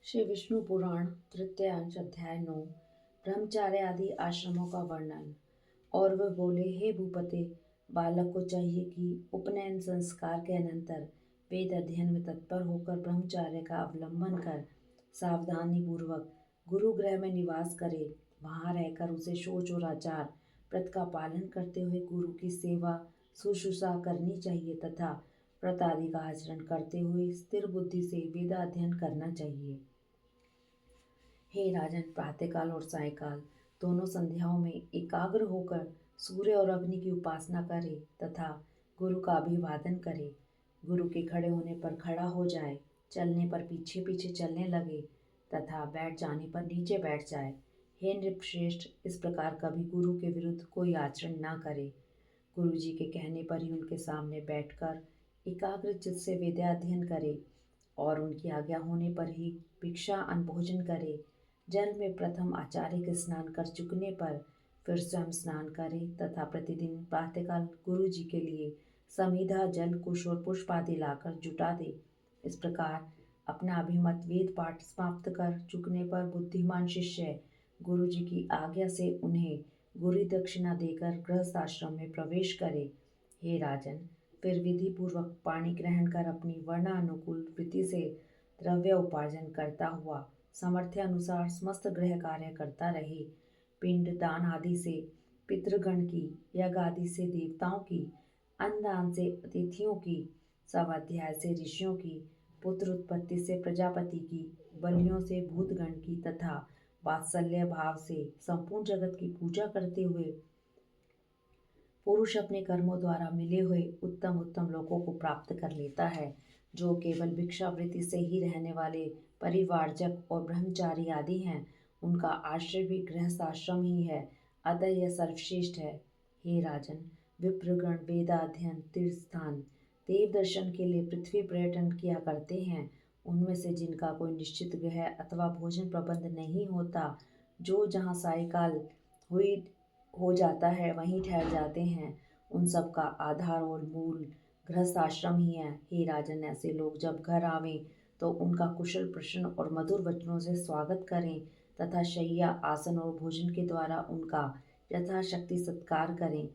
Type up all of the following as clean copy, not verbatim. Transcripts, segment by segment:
श्री विष्णु पुराण तृतीयांश अध्याय 9 ब्रह्मचार्य आदि आश्रमों का वर्णन। और वह बोले, हे भूपते, बालक को चाहिए कि उपनयन संस्कार के अनंतर वेद अध्ययन में तत्पर होकर ब्रह्मचार्य का अवलंबन कर सावधानी पूर्वक गुरु गृह में निवास करे। वहां रहकर उसे शौच और आचार व्रत का पालन करते हुए गुरु की सेवा शुश्रूषा करनी चाहिए तथा व्रत आदि का आचरण करते हुए स्थिर बुद्धि से वेदाध्ययन करना चाहिए। हे राजन, प्रातःकाल और सायंकाल दोनों संध्याओं में एकाग्र होकर सूर्य और अग्नि की उपासना करे तथा गुरु का अभिवादन करे। गुरु के खड़े होने पर खड़ा हो जाए, चलने पर पीछे पीछे चलने लगे तथा बैठ जाने पर नीचे बैठ जाए। हे नृपश्रेष्ठ, इस प्रकार कभी गुरु के विरुद्ध कोई आचरण न करे। गुरु जी के कहने पर ही उनके सामने बैठकर एकाग्र चित्त से वेदाध्ययन करे और उनकी आज्ञा होने पर ही भिक्षा अन्न भोजन करे। जल में प्रथम आचार्य के स्नान कर चुकने पर फिर स्वयं स्नान करे तथा प्रतिदिन प्रातःकाल गुरु जी के लिए समीधा जल कुश और पुष्प आदि लाकर जुटा दे। इस प्रकार अपना अभिमत वेद पाठ समाप्त कर चुकने पर बुद्धिमान शिष्य गुरु जी की आज्ञा से उन्हें गुरु दक्षिणा देकर गृहस्थ आश्रम में प्रवेश करे। हे राजन, फिर विधि पूर्वक पाणी ग्रहण कर अपनी वर्णानुकूल वृत्ति से द्रव्य उपार्जन करता हुआ सामर्थ्य अनुसार समस्त गृह कार्य करता रहे। पिंड दान आदि से पितृगण की, यज्ञ आदि से देवताओं की, अन्नदान से अतिथियों की, स्वाध्याय से ऋषियों की, पुत्र उत्पत्ति से प्रजापति की, बलियों से भूतगण की तथा वात्सल्य भाव से संपूर्ण जगत की पूजा करते हुए पुरुष अपने कर्मों द्वारा मिले हुए उत्तम उत्तम लोगों को प्राप्त कर लेता है। जो केवल भिक्षावृत्ति से ही रहने वाले परिवारजक और ब्रह्मचारी आदि हैं, उनका आश्रय भी गृहस्थ आश्रम ही है, अतः यह सर्वश्रेष्ठ है। हे राजन, विप्रगण वेदाध्ययन, तीर्थ स्थान, देव दर्शन के लिए पृथ्वी पर्यटन किया करते हैं। उनमें से जिनका कोई निश्चित गृह अथवा भोजन प्रबंध नहीं होता, जो जहाँ सायकाल हुई हो जाता है वहीं ठहर जाते हैं, उन सब का आधार और मूल गृहस्थ आश्रम ही है। हे राजन, ऐसे लोग जब घर आवें तो उनका कुशल प्रश्न और मधुर वचनों से स्वागत करें तथा शैया आसन और भोजन के द्वारा उनका यथाशक्ति सत्कार करें।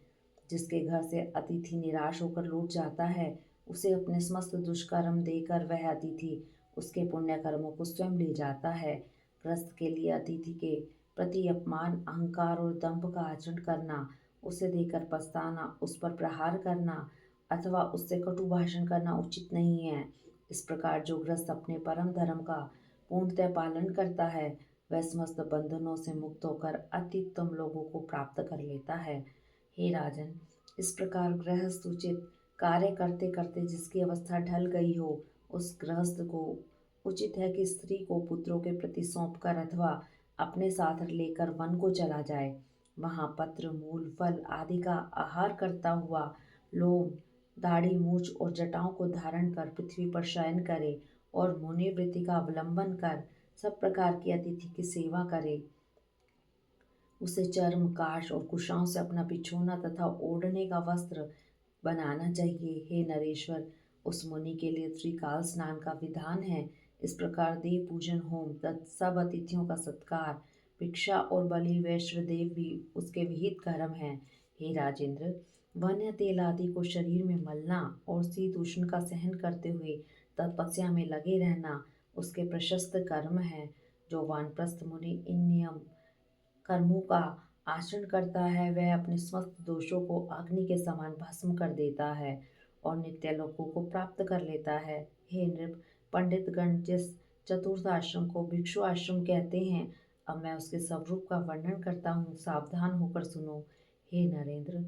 जिसके घर से अतिथि निराश होकर लौट जाता है, उसे अपने समस्त दुष्कर्म देकर वह अतिथि उसके पुण्य कर्मों को स्वयं ले जाता है। ग्रस्त के लिए अतिथि के प्रति अपमान, अहंकार और दंभ का आचरण करना, उसे देकर पछताना, उस पर प्रहार करना अथवा उससे कटु भाषण करना उचित नहीं है। इस प्रकार जो गृहस्थ अपने परम धर्म का पूर्णतः पालन करता है, वह समस्त बंधनों से मुक्त होकर अति उत्तम लोगों को प्राप्त कर लेता है। हे राजन, इस प्रकार गृहस्थ उचित कार्य करते करते जिसकी अवस्था ढल गई हो, उस गृहस्थ को उचित है कि स्त्री को पुत्रों के प्रति सौंपकर अथवा अपने साथ लेकर वन को चला जाए। वहां पत्र, मूल, फल आदि का आहार करता हुआ लोम, दाढ़ी, मूछ और जटाओं को धारण कर पृथ्वी पर शयन करे और मुनि वृत्ति का अवलंबन कर सब प्रकार की अतिथि की सेवा करे। उसे चर्म, काश और कुशाओं से अपना बिछोना तथा ओढ़ने का वस्त्र बनाना चाहिए। हे नरेश्वर, उस मुनि के लिए त्रिकाल स्नान का विधान है। इस प्रकार देव पूजन, होम, सब अतिथियों का सत्कार, भिक्षा और बलि वैश्व देव भी उसके विहित कर्म हैं। हे राजेंद्र, वन्य तेल आदि को शरीर में मलना और शीत उष्ण का सहन करते हुए तपस्या में लगे रहना उसके प्रशस्त कर्म है। जो वानप्रस्थ मुनि इन नियम कर्मों का आचरण करता है, वह अपने समस्त दोषों को अग्नि के समान भस्म कर देता है और नित्य लोकों को प्राप्त कर लेता है। हे नृप, पंडित गण जिस चतुर्थ आश्रम को भिक्षु आश्रम कहते हैं, अब मैं उसके स्वरूप का वर्णन करता हूँ, सावधान होकर सुनो। हे नरेंद्र,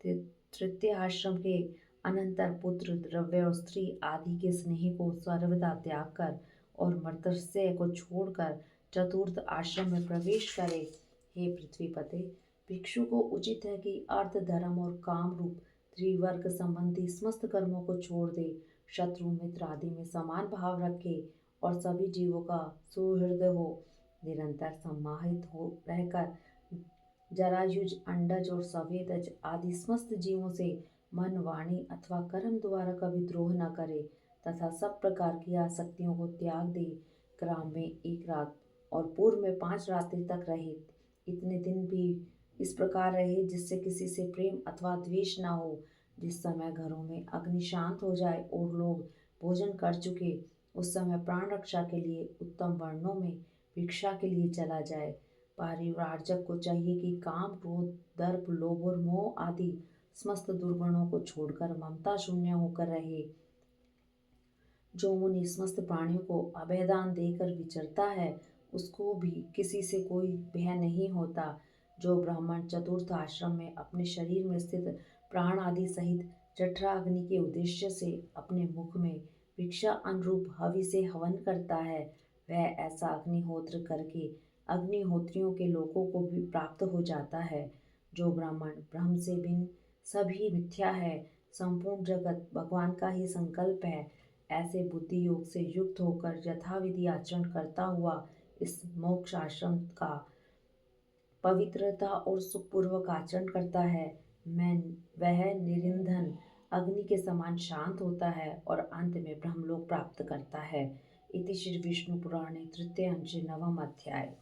तृतीय आश्रम के अनंतर पुत्र, द्रव्य और स्त्री आदि के स्नेह को सर्वदा त्याग कर और मर्त्य को छोड़कर चतुर्थ आश्रम में प्रवेश करे। हे पृथ्वीपते, भिक्षु को उचित है कि अर्थ, धर्म और काम रूप त्रिवर्ग संबंधी समस्त कर्मों को छोड़ दे, शत्रु मित्र आदि में समान भाव रखे और सभी जीवों का सुहृदय हो, निरंतर सम्माहित हो रहकर जरायुज, अंडज और सवेदज आदि समस्त जीवों से मन, वाणी अथवा कर्म द्वारा कभी द्रोह न करे तथा सब प्रकार की आसक्तियों को त्याग दे। ग्राम में 1 रात और पूर्व में 5 रात्रि तक रहे। इतने दिन भी इस प्रकार रहे जिससे किसी से प्रेम अथवा द्वेष न हो। जिस समय घरों में अग्नि शांत हो जाए और लोग भोजन कर चुके, उस समय प्राण रक्षा के लिए उत्तम वर्णों में भिक्षा के लिए चला जाए। परिव्राजक को चाहिए कि काम, क्रोध, दर्प, लोभ और मोह आदि समस्त दुर्गुणों को छोड़कर ममता शून्य होकर रहे। जो मुनि समस्त प्राणियों को अभयदान देकर विचरता है, उसको भी किसी से कोई भय नहीं होता। जो ब्राह्मण चतुर्थ आश्रम में अपने शरीर में स्थित प्राण आदि सहित जठरा अग्नि के उद्देश्य से अपने मुख में भिक्षा अनुरूप हवि से हवन करता है, वह ऐसा अग्निहोत्र करके अग्निहोत्रियों के लोकों को भी प्राप्त हो जाता है। जो ब्राह्मण ब्रह्म से भिन्न सभी मिथ्या है, संपूर्ण जगत भगवान का ही संकल्प है, ऐसे बुद्धि योग से युक्त होकर यथाविधि आचरण करता हुआ इस मोक्ष आश्रम का पवित्रता और सुखपूर्वक आचरण करता है, मैं वह निरिंधन अग्नि के समान शांत होता है और अंत में ब्रह्मलोक प्राप्त करता है। इति श्री विष्णु पुराणे तृतीय अंशे 9वां अध्याय।